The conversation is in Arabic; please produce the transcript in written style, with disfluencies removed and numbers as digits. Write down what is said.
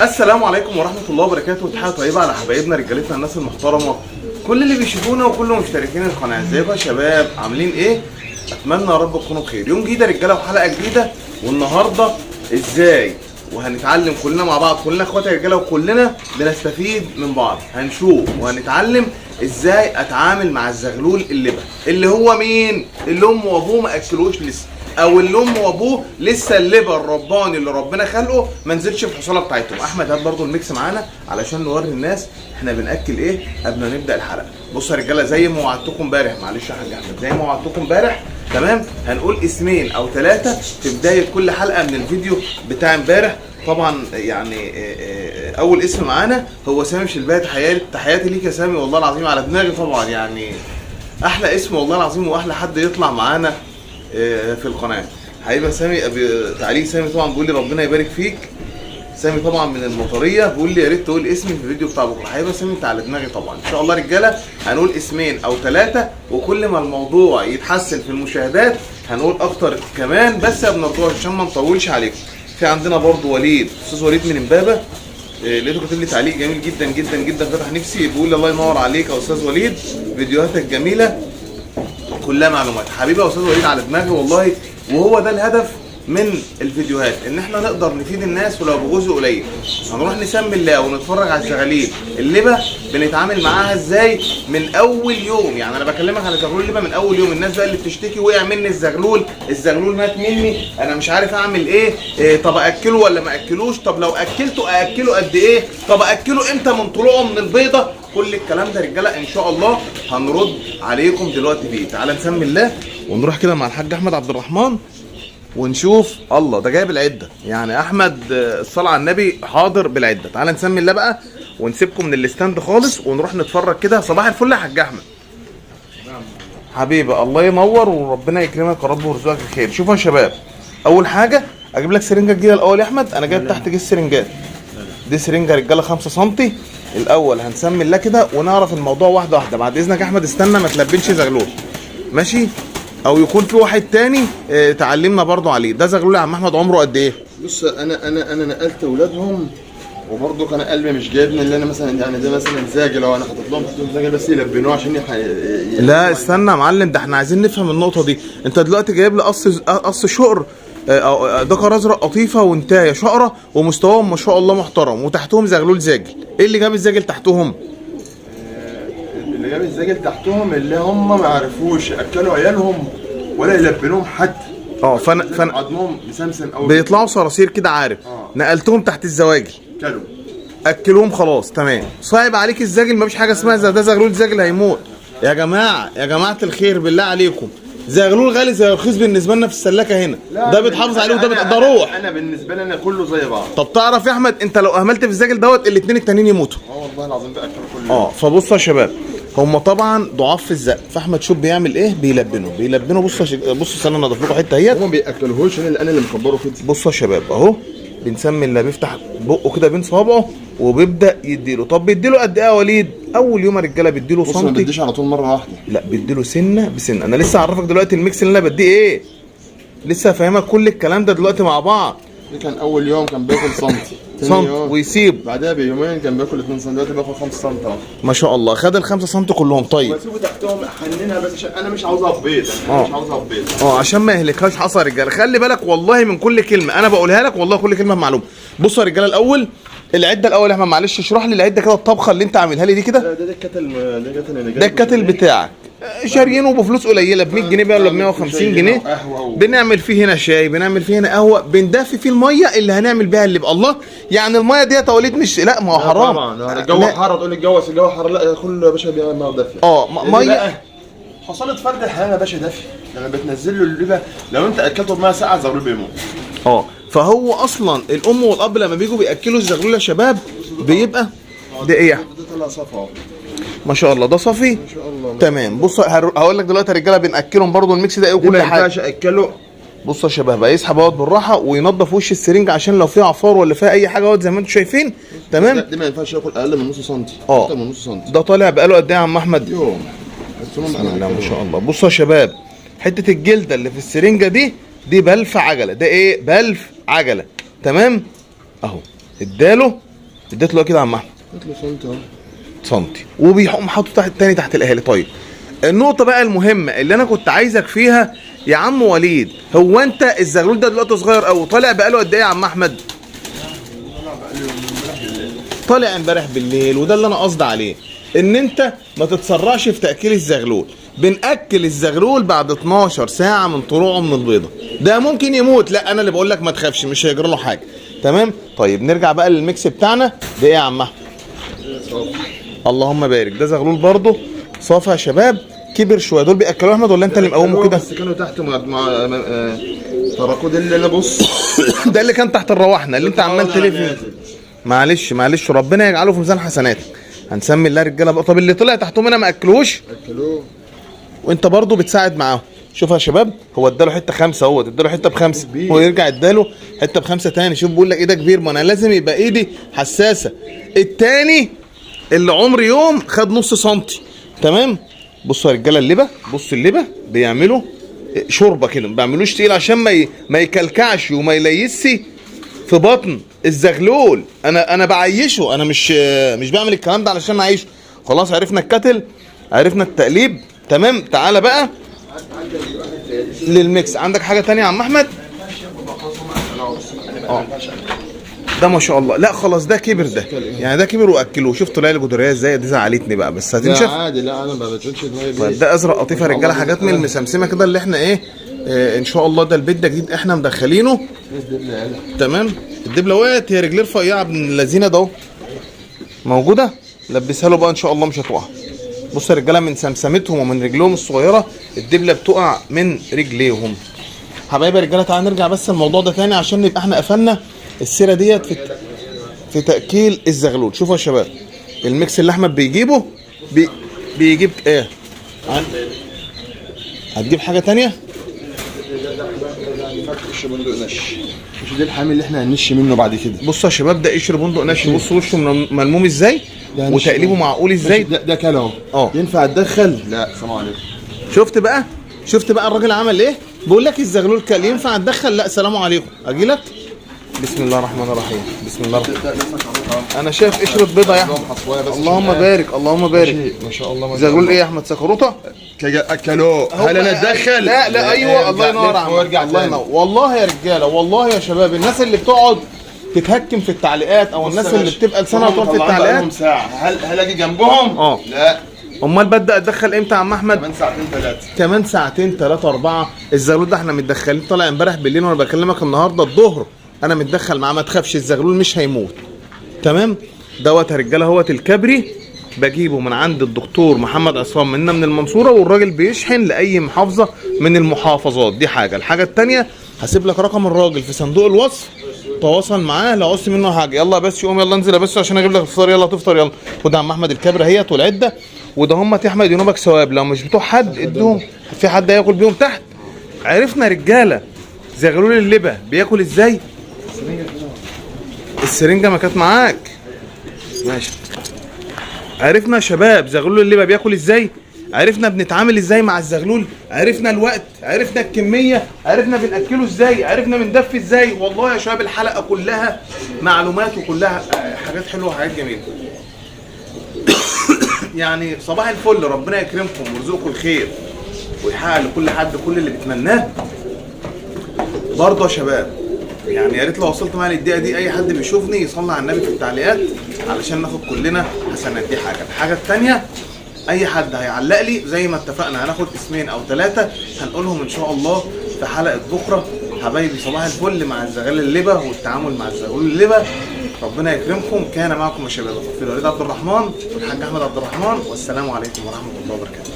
السلام عليكم ورحمة الله وبركاته. تحية طيبة على حبايبنا رجالتنا الناس المحترمة، كل اللي بيشوفونا وكل مشتركين القناة. ازيكم يا شباب؟ عاملين ايه؟ اتمنى يا رب تكونوا بخير. يوم جديد يا رجالة وحلقة جديدة، والنهاردة ازاي وهنتعلم كلنا مع بعض، كلنا اخوات يا رجالة وكلنا بنستفيد من بعض. هنشوف وهنتعلم ازاي اتعامل مع الزغلول اللبن، اللي هو مين؟ اللي امه وابوه ما اكلوش لسه، او اللي امه وابوه لسه اللبن الرباني اللي ربنا خلقه ما نزلش في الحصاله بتاعتهم. احمد هات برضو الميكس معانا علشان نوري الناس احنا بناكل ايه قبل ما نبدا الحلقه. بصوا يا رجاله، زي ما وعدتكم امبارح، معلش يا حاج احمد، زي ما وعدتكم امبارح تمام، هنقول اسمين او ثلاثه في بدايه كل حلقه من الفيديو بتاع امبارح. طبعا يعني اول اسم معانا هو سامي شلبات. تحياتي ليك يا سامي، والله العظيم على دماغي طبعا، يعني احلى اسم والله العظيم، واحلى حد يطلع معانا في القناه. حبيبي سامي، تعليق سامي طبعا بيقول لي ربنا يبارك فيك. سامي طبعا من المطريه بيقول لي يا ريت تقول اسمي في الفيديو بتاع بكره. حبيبي سامي انت على دماغي طبعا. ان شاء الله رجاله هنقول اسمين او ثلاثه، وكل ما الموضوع يتحسن في المشاهدات هنقول اكتر كمان، بس ما بنرجوش عشان ما نطولش عليكم. في عندنا برضو وليد، استاذ وليد من امبابه، لقيته كاتب لي تعليق جميل جدا جدا جدا فتح نفسي، بيقول لي الله ينور عليك يا استاذ وليد، فيديوهاتك جميله كلها معلومات. حبيبي يا استاذ وليد على دماغي والله، وهو ده الهدف من الفيديوهات، ان احنا نقدر نفيد الناس ولو بجزء قليل. هنروح نسمي الله ونتفرج على الزغاليل اللبه بنتعامل معاها ازاي من اول يوم. يعني انا بكلمك على زغلول اللبه من اول يوم. الناس بقى اللي بتشتكي وقع مني الزغلول مات مني، انا مش عارف اعمل ايه، طب اكله ولا ما اكلوش، طب لو اكلته ااكله قد ايه، طب اكله امتى من طلوعه من البيضه. كل الكلام ده رجاله ان شاء الله هنرد عليكم دلوقتي فيه. تعالى نسمي الله ونروح كده مع الحاج احمد عبد الرحمن ونشوف. الله ده جايب العده، يعني احمد الصلاه على النبي حاضر بالعده. تعالى نسمي الله بقى ونسيبكم من الاستاند خالص ونروح نتفرج كده. صباح الفل يا حاج احمد حبيبي، الله ينور وربنا يكرمك يا رب ويرزقك الخير. شوفوا يا شباب، اول حاجه اجيب لك سرنجه جديده الاول يا احمد. انا جايب تحت كيس سرنجات، دي سرنجه رجاله 5 سم. الاول هنسمي الله كده ونعرف الموضوع واحده واحده. بعد اذنك يا احمد استنى ما تلبنش زغلول ماشي، او يكون في واحد تاني تعلمنا برضو عليه. ده زغلول يا عم احمد عمره قد ايه؟ بص انا نقلت اولادهم، وبرضه كان قلبي مش جايبني اللي انا مثلا، يعني ده مثلا زاجل، لو انا حاطط لهم زاجل بس يلبنوه عشان لا استنى يا معلم، ده احنا عايزين نفهم النقطه دي. انت دلوقتي جايب لي قص شقر، ذكر ازرق قطيفه وانتايه شقره ومستواهم ما شاء الله محترم، وتحتهم زغلول زاجل. ايه اللي جاب الزاجل تحتهم؟ اللي جاب الزاجل تحتهم اللي هم ما عرفوش اكلوا عيالهم ولا يلبنوهم حتى. فانا عضمهم مسمسم قوي، بيطلعوا صراصير كده عارف. نقلتهم تحت الزواجل، كلوا اكلوهم خلاص تمام. صعب عليك الزاجل، مفيش حاجه اسمها ده زغلول زاجل هيموت. يا جماعه الخير بالله عليكم، زغلول غالي زي رخيص بالنسبه لنا في السلاكه هنا، ده بيتحافظ عليه وده ده روح. انا بالنسبه لي انا كله زي بعض. طب تعرف يا احمد، انت لو اهملت في الزاجل دوت الاثنين التانيين يموتوا. والله العظيم باكل كل يوم. فبصوا يا شباب، هم طبعا ضعاف في الزق، فاحمد شوف بيعمل ايه، بيلبنوا. بصوا استنى انا اضيف لكم حته اهيت. هم ما بياكلوهوش، انا اللي مكبره كده. بصوا يا شباب اهو، بنسمي اللي بيفتح بقه كده بين صوابعه وبيبدا يديله. طب بيديله قد ايه يا وليد؟ اول يوم يا رجاله بيديله سنتي. ما بيديش على طول مره واحده، لا بيديله سنه بسنه. انا لسه هعرفك دلوقتي الميكس اللي انا بديه ايه، لسه هفهمك كل الكلام ده دلوقتي مع بعض. كان اول يوم كان بياكل سنتي ويسيب، بعدها بيومين كان بياكل 2 سم، دلوقتي بياكل 5 سم. ما شاء الله خد ال 5 سم كلهم. طيب بسيبه تحتهم احننها بس عشان انا مش عاوزها في بيض، مش عاوزها في بيض. عشان ما يهلكهاش حصى يا رجاله. خلي بالك والله من كل كلمه انا بقولها لك، والله كل كلمه بمعلومه. بصوا يا رجاله، الاول العده الاول يا احمد، معلش اشرح لي العده كده، الطبخه اللي انت عاملها لي دي كده. ده الكتل، ده الكتل بتاعك، شاريينه بفلوس قليله، ب 100 جنيه بقى ولا ب 150 جنيه. بنعمل فيه هنا شاي، بنعمل فيه هنا قهوه، بندفي فيه الميه اللي هنعمل بيها اللي الله. يعني الميه دي يا وليد مش، لا ما هو حرام طبعا. الجو حر، تقول لي الجو حر، لا كله يا باشا بيبقى دافيه. ميه حصلت فرد الحياه يا باشا دافيه، لما بتنزل له اللبه لو انت اكلته بميه ساقعه الزغلول بيموت. فهو اصلا الام والاب لما بيجوا بياكلوا الزغلول يا شباب بيبقى ده ايه؟ ده طلع صفا اهو ما شاء الله، ده صافي ما شاء الله تمام. بص هقول لك دلوقتي يا رجاله بناكلهم برضو الميكس ده ايه وكل حاجه. ما ينفعش اكله. بصوا يا شباب، هيسحب اهوت بالراحه وينضف وش السرنج عشان لو فيها عفار ولا فيها اي حاجه اهوت زي ما انتم شايفين تمام. دي ما ينفعش ياكل اقل من نص سنتي، اكتر من نص سنتي. ده طالع بقاله قد ايه يا عم احمد؟ يوم. بسم الله ما شاء الله. بصوا يا شباب، حته الجلده اللي في السرنجه دي بلف عجله. ده ايه؟ بلف عجله تمام اهو. اداله اديت له كده يا عم احمد؟ قلت له سنتي اهو. سنتي، وبيقوم حاطه تحت التاني تحت الاهالي. طيب النقطة بقى المهمة اللي أنا كنت عايزك فيها يا عم وليد، هو أنت الزغلول ده دلوقتي صغير أوي، طالع بقاله قد إيه يا عم أحمد؟ طالع امبارح بالليل، وده اللي أنا قصدي عليه، إن أنت ما تتسرعش في تأكيل الزغلول. بنأكل الزغلول بعد 12 ساعة من طلوعه من البيضة، ده ممكن يموت، لا أنا اللي بقول لك ما تخافش، مش هيجرى له حاجة. تمام؟ طيب نرجع بقى للميكس بتاعنا ده. إيه يا عم أحمد؟ اللهم بارك. ده زغلول برضه صافي يا شباب، كبر شويه. دول بياكلوه احمد ولا انت اللي مقومه كده؟ بس كانوا تحت تركوا ده اللي انا بص. ده اللي كان تحت الرواحنا اللي انت عمال تلف. معلش ربنا يجعله في ميزان حسناتك. هنسمي الله رجاله بقى. طب اللي طلع تحتهم هنا ما اكلوش؟ اكلوه. وانت برضه بتساعد معاهم. شوف يا شباب، هو اداله حته 5 اهوت، اداله حته ب5 هو يرجع اداله حته ب5 تاني. شوف بيقول لك ايه ده كبير، ما انا لازم يبقى ايدي حساسه. التاني اللي عمري يوم خد نص سنتي. تمام؟ بصوا يا رجاله اللبه، بص اللبه بيعملوا شوربه كده، ما بيعملوش تقيل عشان ما يكلكعش وما يليسي في بطن الزغلول. انا بعيشه، انا مش بعمل الكلام ده علشان اعيشه. خلاص عرفنا الكتل، عرفنا التقليب. تمام؟ تعالى بقى للميكس. عندك حاجه تانية يا عم احمد؟ ده ما شاء الله. لا خلاص ده كبر، ده يعني ده كبر واكلوه. شوف طلع لي جدريه ازاي، دي زعلتني بقى بس هتنشف. لا عادي، لا انا ما بشغلش دماغي. ده ازرق قطيفه يا رجاله، حاجات من المسمسمه كده اللي احنا ايه ان شاء الله. ده البيت ده جديد احنا مدخلينه. تمام؟ الدبله وقعت، هي رجليه رفيعه ابن اللذينه ده اهو موجوده. لبسها له بقى ان شاء الله مش هتقع. بص يا رجاله، من سمسمتهم ومن رجلهم الصغيره الدبله بتقع من رجليهم. حبايبي يا رجاله تعالى نرجع بس الموضوع ده تاني عشان نبقى احنا قفلنا السيره ديت في تاكيل الزغلول. شوفوا يا شباب الميكس اللي احمد بيجيبه بيجيب ايه؟ هتجيب حاجه تانية؟ قشر بندق نش، مش ده الحامي اللي احنا هننش منه بعد كده. بصوا يا شباب ده قشر بندق نش. بصوا وشه ملموم ازاي وتقليبه معقول ازاي. ده كلام اهو. ينفع اتدخل؟ لا. السلام عليكم. شفت بقى الراجل عمل ايه؟ بقول لك الزغلول كل ينفع اتدخل؟ لا. سلام عليكم، اجي لك. بسم الله الرحمن الرحيم. بسم الله الرحمن الرحيم. انا شايف قشره بيضه يا احمد. اللهم بارك اللهم بارك. ما شاء الله. زغلول ايه يا احمد؟ سكروطه اكلوه. هل انا اتدخل؟ لا ايوه الله ينور عليك. الله ينور. والله يا رجاله، والله يا شباب، الناس اللي بتقعد تتهكم في التعليقات او الناس اللي بتبقى لسانها طول في التعليقات، هل اجي جنبهم؟ لا. امال ببدا اتدخل امتى يا عم احمد؟ كمان ساعتين 3. كمان ساعتين 3 4. الزغلول ده احنا متدخلين، طالع امبارح بالليل وانا بكلمك النهارده الظهر انا متدخل معاه. ما تخافش الزغلول مش هيموت. تمام؟ دوت يا رجاله هوت الكبري بجيبه من عند الدكتور محمد عصام منا من المنصوره، والراجل بيشحن لاي محافظه من المحافظات. دي حاجه. الحاجه الثانيه هسيب لك رقم الراجل في صندوق الوصف، تواصل معاه لو عوزت منه حاجه. يلا بس يقوم، يلا انزل بس عشان اجيب لك الفطار. يلا تفطر يلا. خد يا عم احمد الكبره اهيت والعده، وده هم يا احمد ينوبك ثواب. لو مش بتوع حد ادوهم، في حد هياكل بيهم تحت. عرفنا رجاله زغلول اللبه بياكل ازاي؟ السرنجه ما كانت معاك؟ ماشي. عرفنا يا شباب زغلول اللبه بياكل ازاي؟ عرفنا بنتعامل ازاي مع الزغلول؟ عرفنا الوقت، عرفنا الكميه، عرفنا بناكله ازاي، عرفنا بندفي ازاي. والله يا شباب الحلقه كلها معلومات وكلها حاجات حلوه وحاجات جميله. يعني صباح الفل، ربنا يكرمكم ويرزقكم الخير ويحقق لكل حد كل اللي بيتمناه. برضه يا شباب يعني يا ريت لو وصلت معايا للدقيقه دي اي حد بيشوفني يصلي على النبي في التعليقات علشان ناخد كلنا حسنات. دي حاجه. الحاجه الثانيه اي حد هيعلق لي زي ما اتفقنا هناخد اسمين او 3 هنقولهم ان شاء الله في حلقه بكره. حبايبي صباح الفل مع الزغال اللبه والتعامل مع الزغلول اللبه. ربنا يكرمكم. كان معكم يا شباب في الوليد عبد الرحمن والحاج احمد عبد الرحمن، والسلام عليكم ورحمه الله وبركاته.